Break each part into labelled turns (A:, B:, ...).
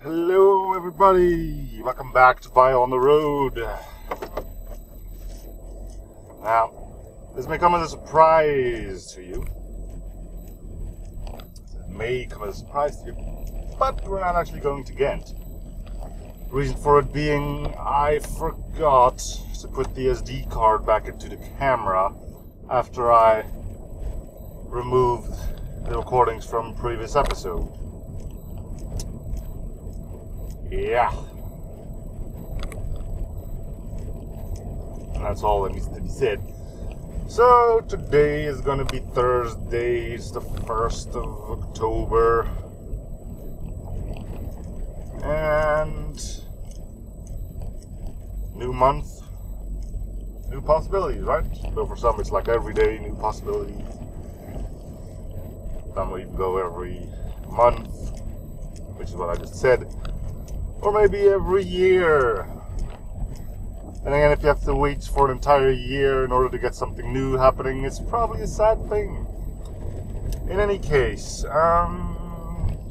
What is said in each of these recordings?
A: Hello everybody, welcome back to Bio on the Road. Now, this may come as a surprise to you. It may come as a surprise to you, but we're not actually going to Ghent. Reason for it being, I forgot to put the SD card back into the camera after I removed the recordings from previous episode. Yeah. And that's all that needs to be said. So today is going to be Thursday, it's the 1st of October. And new month, new possibilities, right? So for some it's like every day, new possibilities. Some will even go every month, which is what I just said. Or maybe every year. And again, if you have to wait for an entire year in order to get something new happening, it's probably a sad thing. In any case,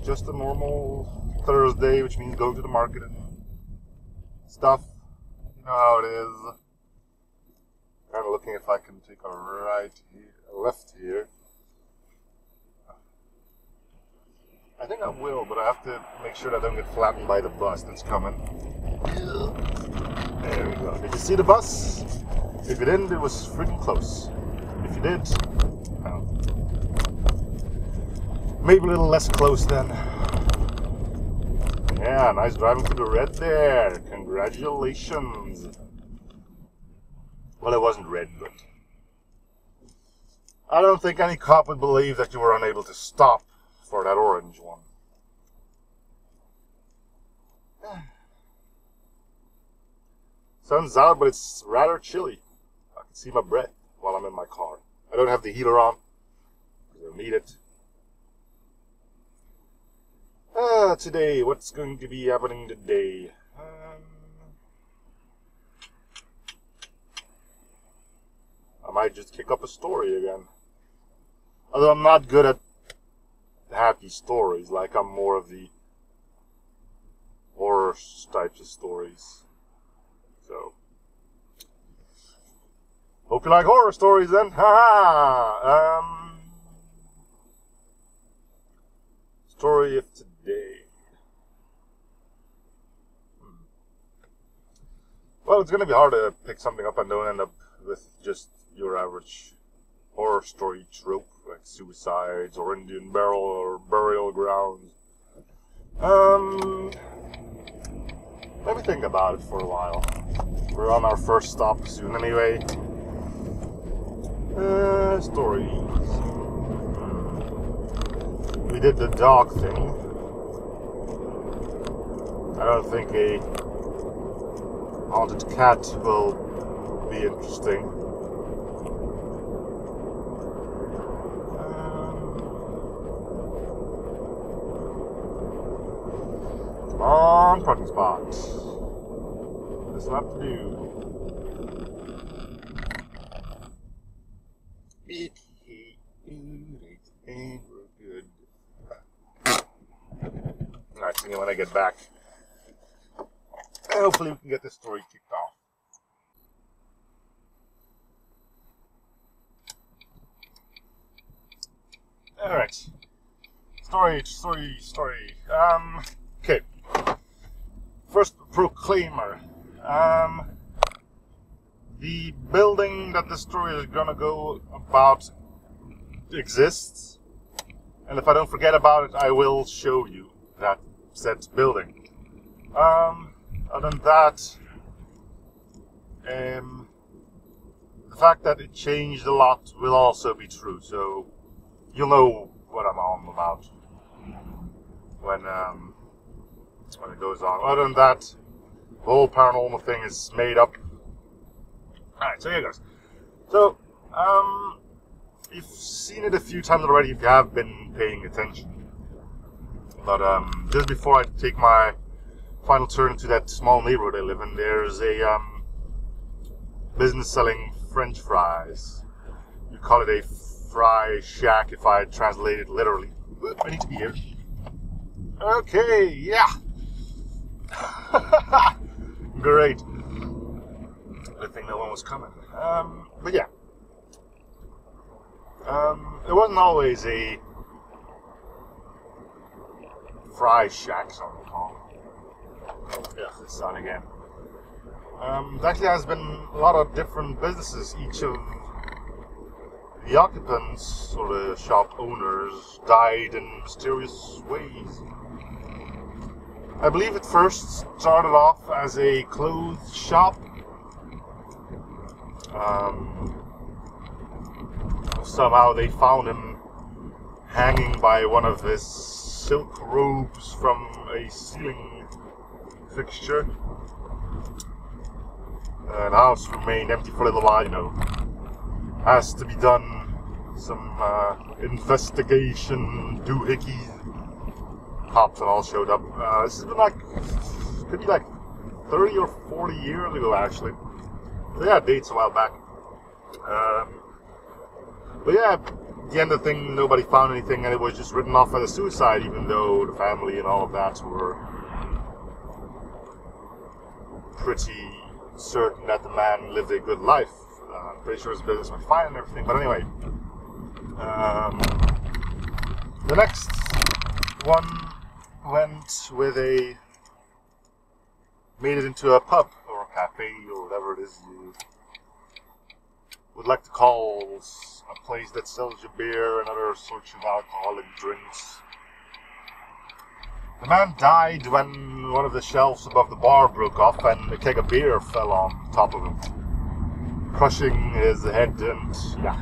A: just a normal Thursday, which means going to the market and stuff. You know how it is. Kind of looking if I can take a right here, a left here. I think I will, but I have to make sure that I don't get flattened by the bus that's coming. There we go. Did you see the bus? If you didn't, it was freaking close. If you did, well, maybe a little less close then. Yeah, nice driving through the red there. Congratulations. Well, it wasn't red, but I don't think any cop would believe that you were unable to stop for that orange one. Sun's out, but it's rather chilly. I can see my breath while I'm in my car. I don't have the heater on, because I don't need it. Today, what's going to be happening today? I might just kick up a story again. Although I'm not good at happy stories, like I'm more of the horror types of stories. So, hope you like horror stories then. Ha! Story of today. Well, it's gonna be hard to pick something up and don't end up with just your average horror story trope, like suicides or Indian burial grounds. Let me think about it for a while. We're on our first stop soon anyway. Stories. We did the dog thing. I don't think a haunted cat will be interesting. Come on, parking spot. There's a lot to do. And we're good. Alright, see you when I get back. And hopefully we can get this story kicked off. Alright. Story. Okay. First, Proclaimer. The building that the story is gonna go about exists. And if I don't forget about it, I will show you that said building. Other than that, the fact that it changed a lot will also be true. So you'll know what I'm on about when it goes on. Other than that, the whole paranormal thing is made up. Alright, so here goes. So, you've seen it a few times already if you have been paying attention. But just before I take my final turn into that small neighborhood I live in, there's a business selling French fries. You call it a fry shack if I translate it literally. I need to be here. Okay, yeah. Great. Good thing no one was coming. But yeah. There wasn't always a fry shack, so to call it. Yeah, the sun again. There actually has been a lot of different businesses. Each of the occupants or the shop owners died in mysterious ways. I believe it first started off as a clothes shop. Somehow they found him hanging by one of his silk robes from a ceiling fixture. The house remained empty for a little while, you know. Has to be done. Some investigation, doohickeys. Cops and all showed up. This has been like, could be like 30 or 40 years ago, actually. So yeah, dates a while back. But yeah, at the end of the thing, nobody found anything, and it was just written off as a suicide, even though the family and all of that were pretty certain that the man lived a good life. I'm pretty sure his business went fine and everything. But anyway, the next one went with made it into a pub or a cafe or whatever it is you would like to call a place that sells you beer and other sorts of alcoholic drinks. The man died when one of the shelves above the bar broke off and a keg of beer fell on top of him, crushing his head and, yeah,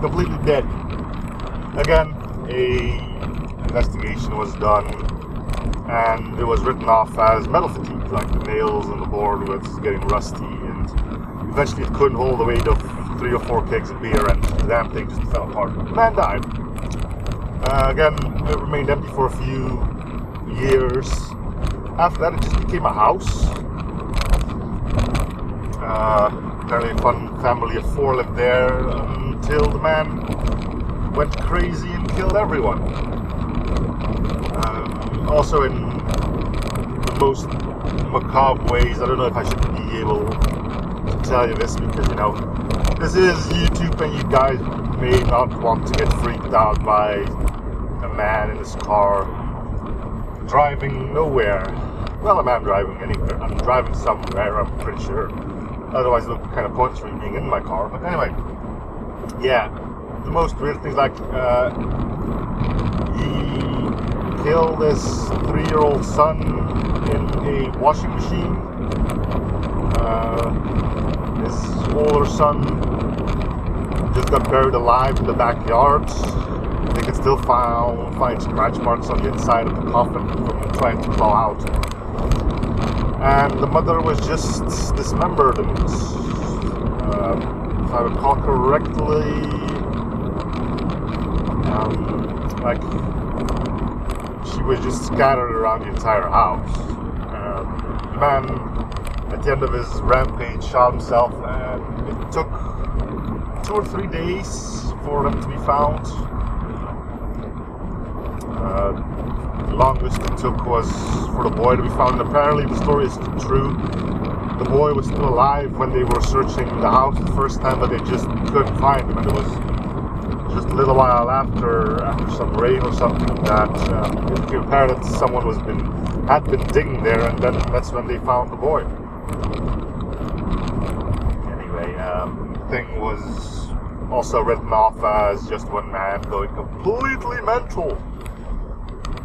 A: completely dead. Again, a investigation was done, and it was written off as metal fatigue, like the nails on the board was getting rusty, and eventually it couldn't hold the weight of 3 or 4 kegs of beer, and the damn thing just fell apart. The man died. Again, it remained empty for a few years. After that, it just became a house. Apparently a fun family of 4 lived there until the man went crazy and killed everyone. Also in the most macabre ways. I don't know if I should be able to tell you this because, you know, this is YouTube and you guys may not want to get freaked out by a man in his car driving nowhere. Well, a man driving anywhere. I'm driving somewhere, I'm pretty sure. Otherwise it would be kind of pointless for me being in my car. But anyway, yeah, the most weird things, like he killed his 3-year-old son in a washing machine. His older son just got buried alive in the backyard. They could still find scratch marks on the inside of the coffin from trying to claw out. And the mother was just dismembered, and if I recall correctly, like she was just scattered around the entire house. The man, at the end of his rampage, shot himself, and it took 2 or 3 days for them to be found. The longest it took was for the boy to be found, and apparently the story is true. The boy was still alive when they were searching the house the first time, but they just couldn't find him, and it was just a little while after some rain or something that it became apparent that someone had been digging there, and then that's when they found the boy. Anyway, the thing was also written off as just one man going completely mental.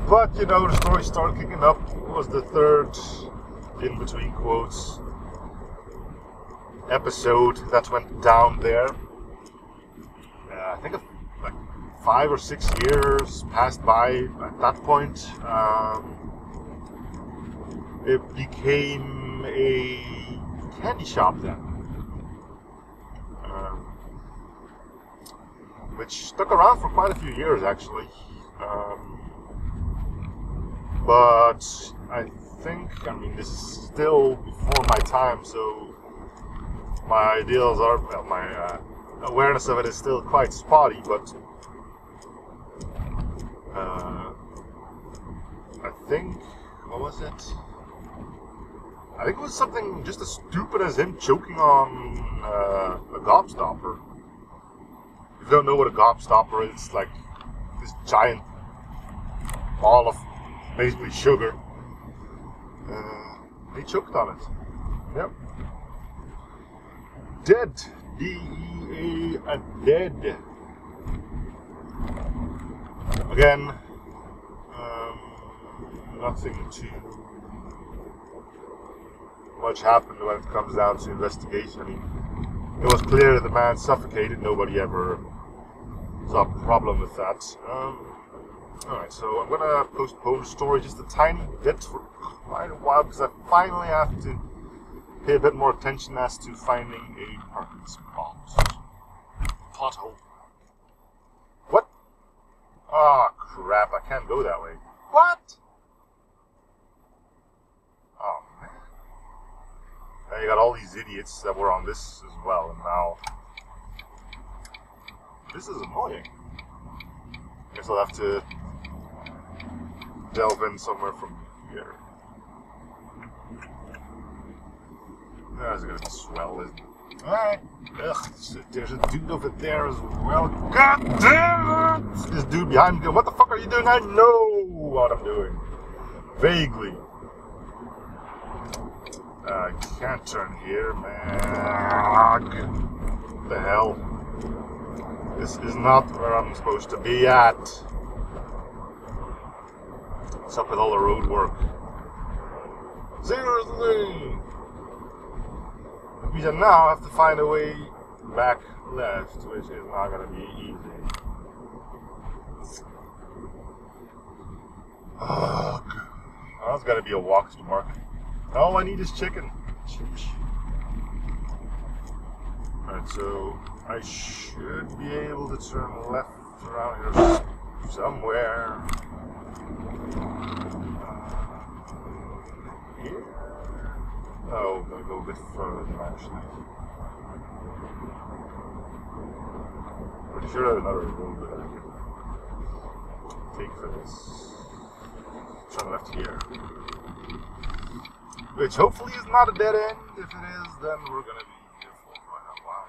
A: But, you know, the story started kicking up. It was the 3rd, in between quotes, episode that went down there. I think like 5 or 6 years passed by at that point. It became a candy shop then. Which stuck around for quite a few years, actually. But I think, I mean, this is still before my time, so my ideals are, well, my awareness of it is still quite spotty, but I think, what was it? I think it was something just as stupid as him choking on a gobstopper. If you don't know what a gobstopper is, it's like this giant ball of basically sugar. He choked on it. Yep. Dead. D-E-A, dead. Again, nothing too much happened when it comes down to investigation. I mean, it was clear that the man suffocated. Nobody ever saw a problem with that. Alright, so I'm gonna postpone the story just a tiny bit for quite a while because I finally have to pay a bit more attention as to finding a parking spot. Pothole. What? Oh crap, I can't go that way. What? Oh man. Now you got all these idiots that were on this as well, and now this is annoying. Guess I'll have to delve in somewhere from here. That's gonna be swell, isn't it? Alright. Ugh, there's a dude over there as well. God damn it! This dude behind me. What the fuck are you doing? I know what I'm doing. Vaguely. I can't turn here, man. What the hell? This is not where I'm supposed to be at. What's up with all the road work? Seriously! That means I now have to find a way back left, which is not going to be easy. Oh, God. Well, it's got to be a walk to the market. All I need is chicken. Alright, so I should be able to turn left around here somewhere. Here? Oh, I'm gonna go a bit further actually. Pretty sure there's another road that I can take for this. Turn left here. Which hopefully is not a dead end. If it is, then we're gonna be here for quite a while.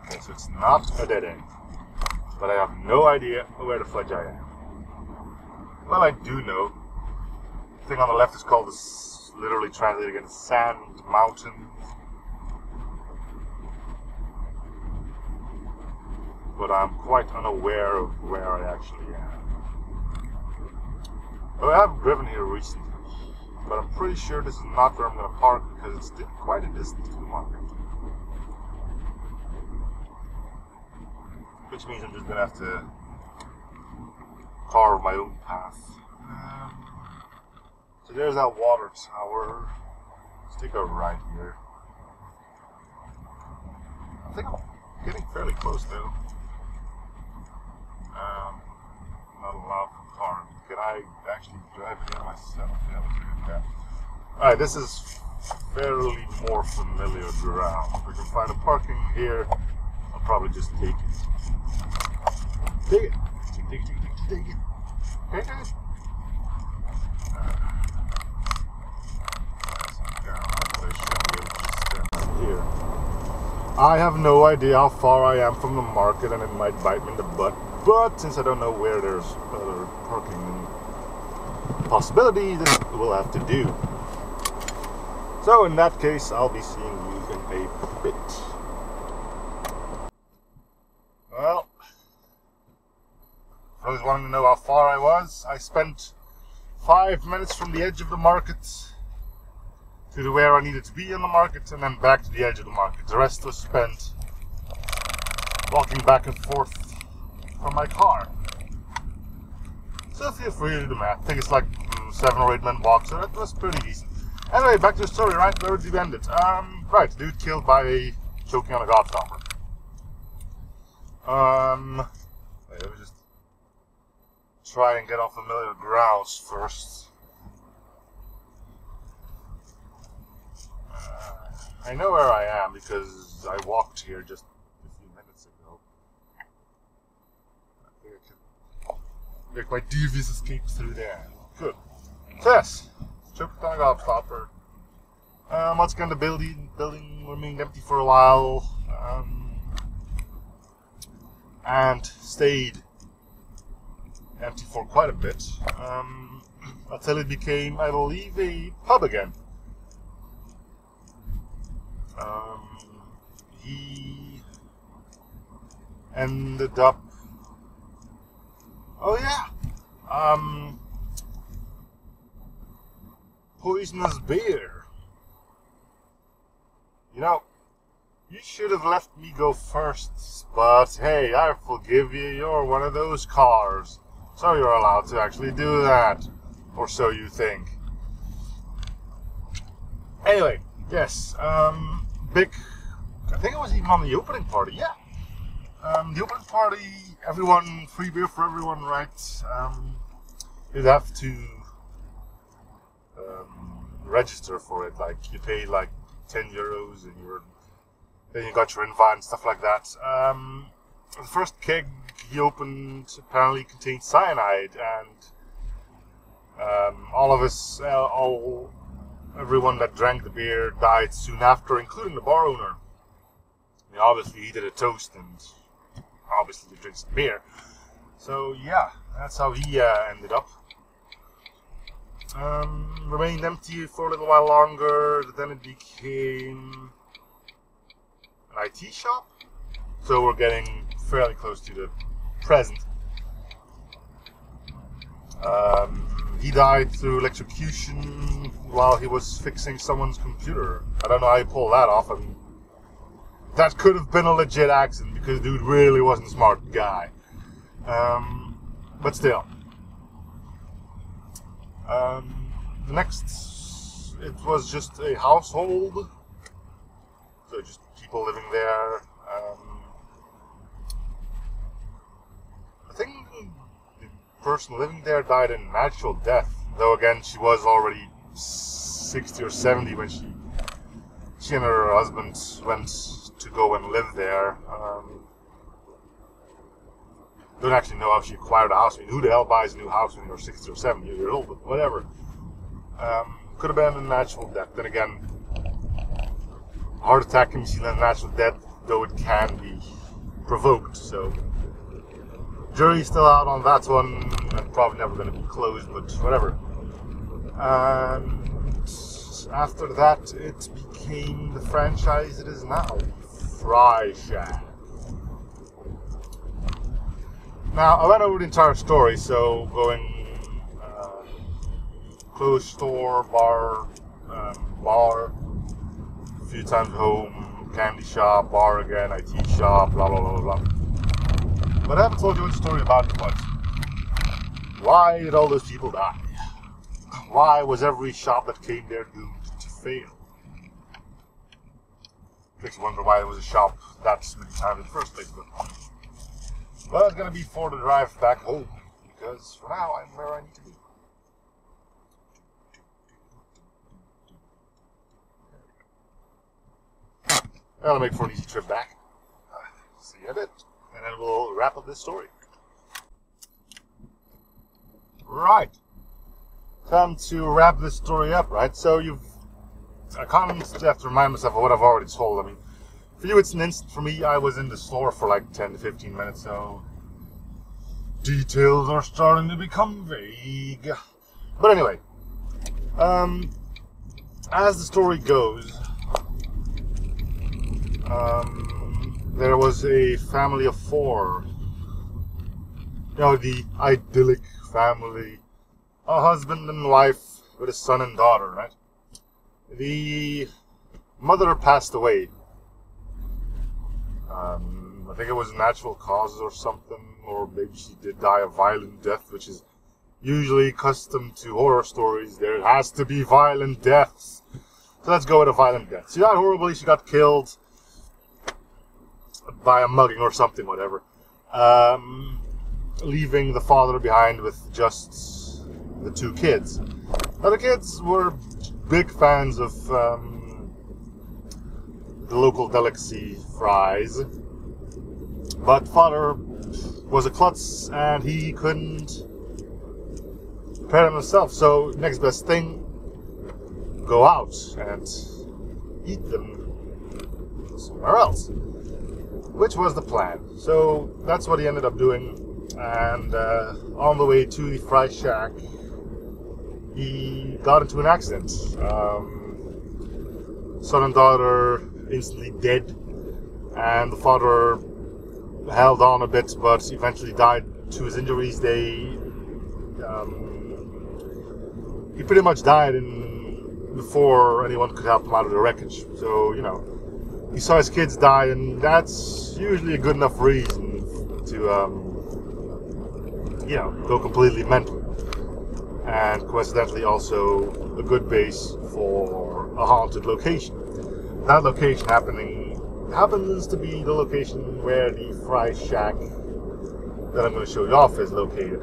A: Okay, so it's not a dead end. But I have no idea where the fudge I am. Well, I do know. The thing on the left is called, literally translated again, Sand Mountain. But I'm quite unaware of where I actually am. Well, I haven't driven here recently, but I'm pretty sure this is not where I'm going to park because it's still quite a distance to the market. Which means I'm just going to have to carve my own path. So there's that water tower. Let's take a right here. I think I'm getting fairly close though. Not allowed for cars. Can I actually drive it in myself? Yeah, let's do that. Alright, this is fairly more familiar ground. If we can find a parking here, I'll probably just take it. Take it! Take it! Take it! Take it! Here. I have no idea how far I am from the market and it might bite me in the butt, but since I don't know where there's other parking possibilities, then we'll have to do. So in that case, I'll be seeing you in a bit. Well, for those wanting to know how far I was, I spent 5 minutes from the edge of the market to where I needed to be in the market, and then back to the edge of the market. The rest was spent walking back and forth from my car. So feel free to do the math. I think it's like 7 or 8 minute walk, so that was pretty decent. Anyway, back to the story, right? Where did we end it? Right, dude killed by choking on a gobstopper. Wait, let me just try and get on familiar grounds first. I know where I am because I walked here just a few minutes ago. I think I can make my devious escape through there. Good. So yes, Choked down a gobstopper. Once again, the building remained empty for a while, and stayed empty for quite a bit, until it became, I believe, a pub again. He ended up, poisonous beer. You know, you should have left me go first, but hey, I forgive you, you're one of those cars, so you're allowed to actually do that, or so you think. Anyway, yes, I think it was even on the opening party, yeah. The opening party, everyone, free beer for everyone, right? You'd have to register for it, like you paid like 10 euros and then you got your invite and stuff like that. The first keg he opened apparently contained cyanide, and everyone that drank the beer died soon after, including the bar owner. I mean, obviously he did a toast and obviously he drinks beer. So yeah, that's how he ended up. Remained empty for a little while longer, then it became an IT shop. So we're getting fairly close to the present. He died through electrocution while he was fixing someone's computer. I don't know how you pull that off. I mean, that could have been a legit accident because the dude really wasn't a smart guy. But still. The next, it was just a household. So just people living there. I think the person living there died a natural death. Though again, she was already 60 or 70 when she and her husband went to go and live there. Don't actually know how she acquired a house. I mean, who the hell buys a new house when you're 60 or 70 years old? But whatever. Could have been a natural death. Then again, heart attack can be seen as a natural death, though it can be provoked. So, jury's still out on that one, and probably never going to be closed, but whatever. And after that, it became the franchise it is now, Fry Shack. Now, I went over the entire story, so going clothes store, bar, a few times home, candy shop, bar again, IT shop, blah, blah, blah, blah, blah. But I haven't told you what the story about it was. Why did all those people die? Why was every shop that came there doomed to fail? Makes you wonder why there was a shop that many times in the first place, but well, it's going to be for the drive back home, because for now I'm where I need to be. That'll make for an easy trip back. See you in a bit, and then we'll wrap up this story. Right. Time to wrap this story up, right? So I kind of have to remind myself of what I've already told. I mean, for you it's an instant. For me, I was in the store for like 10 to 15 minutes, so details are starting to become vague. But anyway, as the story goes, there was a family of 4. You know, the idyllic family. A husband and wife with a son and daughter, right? The mother passed away. I think it was natural causes or something, or maybe she did die a violent death, which is usually custom to horror stories. There has to be violent deaths. So let's go with a violent death. She died horribly, she got killed by a mugging or something, whatever. Leaving the father behind with just the 2 kids. Now the kids were big fans of the local delicacy fries, but father was a klutz and he couldn't prepare them himself. So next best thing, go out and eat them somewhere else, which was the plan. So that's what he ended up doing. And on the way to the Fry Shack, he got into an accident. Son and daughter instantly dead, and the father held on a bit, but eventually died to his injuries. He pretty much died before anyone could help him out of the wreckage. So, you know, he saw his kids die, and that's usually a good enough reason to, you know, go completely mental. And coincidentally also a good base for a haunted location. That location happens to be the location where the Fry Shack that I'm going to show you off is located.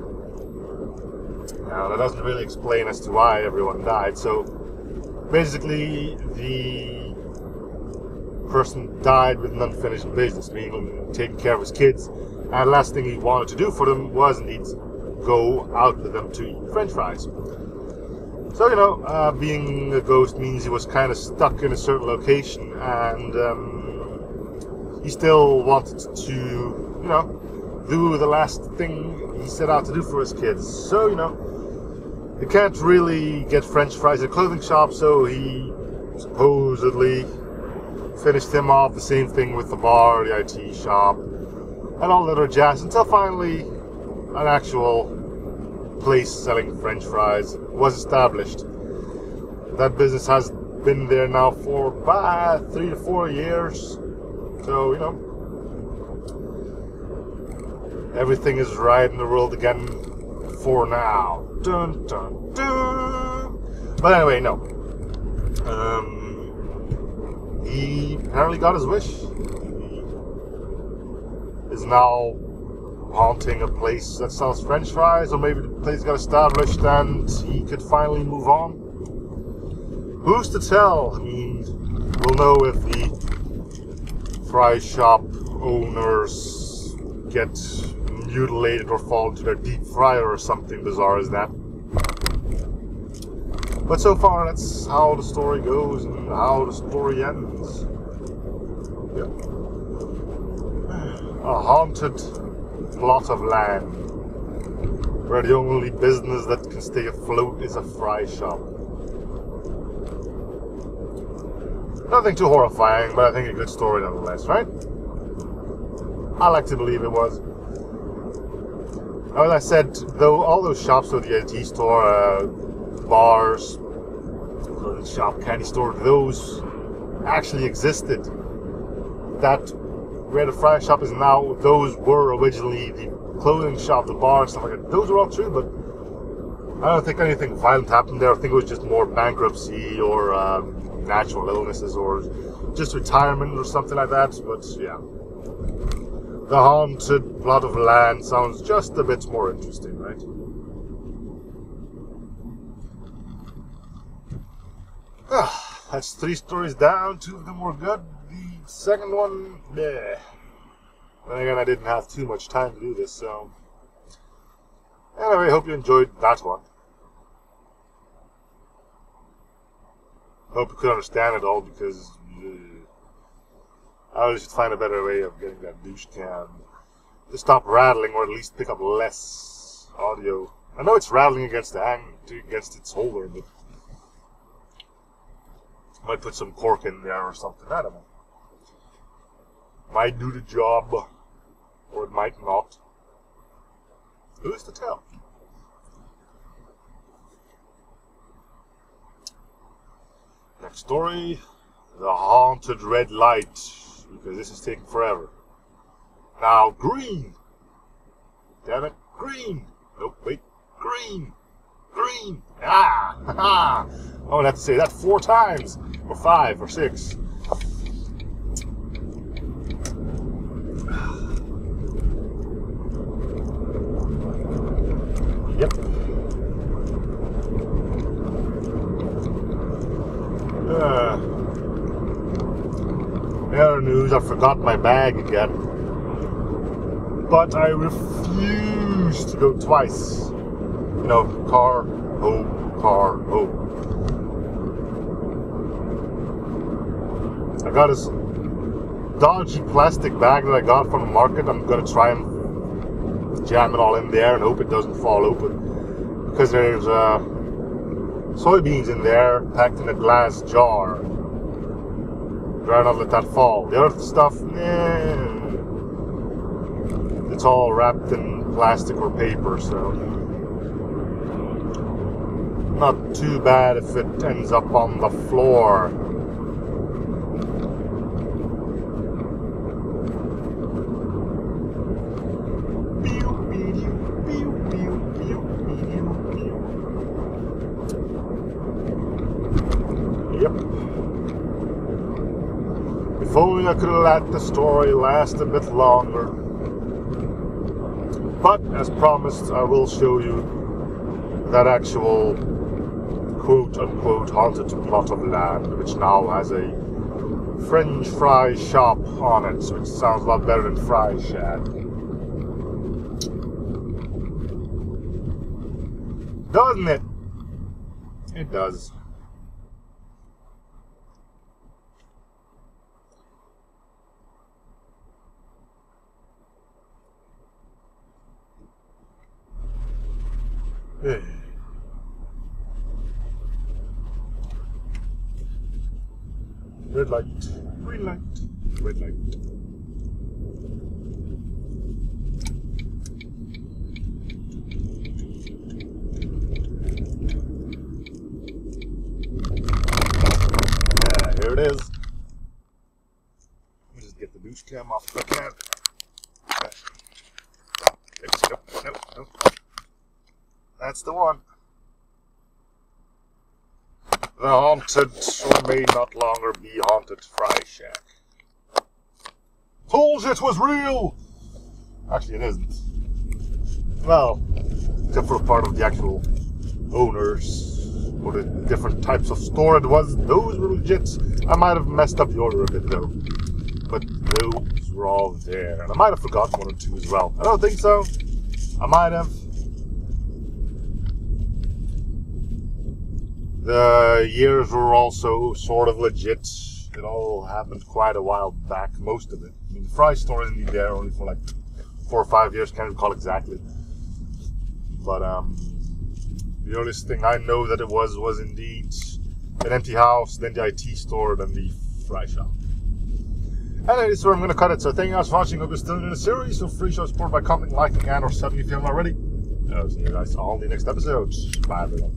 A: Now, that doesn't really explain as to why everyone died. So, basically, the person died with an unfinished business, meaning taking care of his kids. And the last thing he wanted to do for them was indeed go out with them to eat French fries. So, you know, being a ghost means he was kind of stuck in a certain location, and he still wanted to, you know, do the last thing he set out to do for his kids. So, you know, you can't really get French fries at a clothing shop, so he supposedly finished him off. The same thing with the bar, the IT shop, and all that other jazz, until finally an actual place selling French fries was established. That business has been there now for about 3 to 4 years. So, you know, everything is right in the world again for now. Dun, dun, dun. But anyway, no. He apparently got his wish. He is now haunting a place that sells French fries, or maybe the place got established and he could finally move on. Who's to tell? I mean, we'll know if the fry shop owners get mutilated or fall into their deep fryer or something bizarre as that. But so far, that's how the story goes and how the story ends. Yeah. A haunted plot of land where the only business that can stay afloat is a fry shop. Nothing too horrifying, but I think a good story nonetheless, right? I like to believe it was. As I said, though, all those shops, so the IT store, bars, clothing shop, candy store, those actually existed. That where the fry shop is now, those were originally the clothing shop, the bar, and stuff like that. Those are all true, but I don't think anything violent happened there. I think it was just more bankruptcy or natural illnesses or just retirement or something like that. But yeah, the haunted plot of land sounds just a bit more interesting, right? That's 3 stories down, 2 of them were good. The second one, bleh. Then again, I didn't have too much time to do this, so... Anyway, I hope you enjoyed that one. Hope you could understand it all, because... I always should find a better way of getting that douche cam to stop rattling, or at least pick up less audio. I know it's rattling against its holder, but... might put some cork in there or something, I don't know. Might do the job, or it might not. Who's to tell? Next story, the haunted red light, because this is taking forever. Now, green! Damn it, green! Nope, wait, green! Green! Ah! Ha! I would have to say that 4 times, or 5, or 6. Yep. Air news, I forgot my bag again. But I refuse to go twice. You know, car, home, car, home. I got this dodgy plastic bag that I got from the market. I'm gonna try and jam it all in there and hope it doesn't fall open, because there's soybeans in there packed in a glass jar. Try not to let that fall. The other stuff, it's all wrapped in plastic or paper, so not too bad if it ends up on the floor. Yep. If only I could have let the story last a bit longer. But, as promised, I will show you that actual quote-unquote haunted plot of land, which now has a French fry shop on it, which sounds a lot better than Fry Shack. Doesn't it? It does. Red light, green light, red light. Yeah, here it is. Let me just get the douche cam off the can. Nope. That's the one. The haunted, or may not longer be haunted, Fry Shack. Told you it was real! Actually, it isn't. Well, except for part of the actual owners, or the different types of store it was. Those were legit. I might have messed up the order a bit, though. But those were all there. And I might have forgotten one or two as well. I don't think so. I might have. The years were also sort of legit. It all happened quite a while back, most of it. I mean, the Fry store isn't there only for like 4 or 5 years, can't recall exactly. But the earliest thing I know that it was indeed an empty house, then the IT store, then the Fry shop. Anyway, this is where I'm going to cut it. So thank you guys for watching. Hope you're still in the series. So free show support by commenting, liking, and or subbing if you haven't already. I'll see you guys all in the next episode. Bye everyone.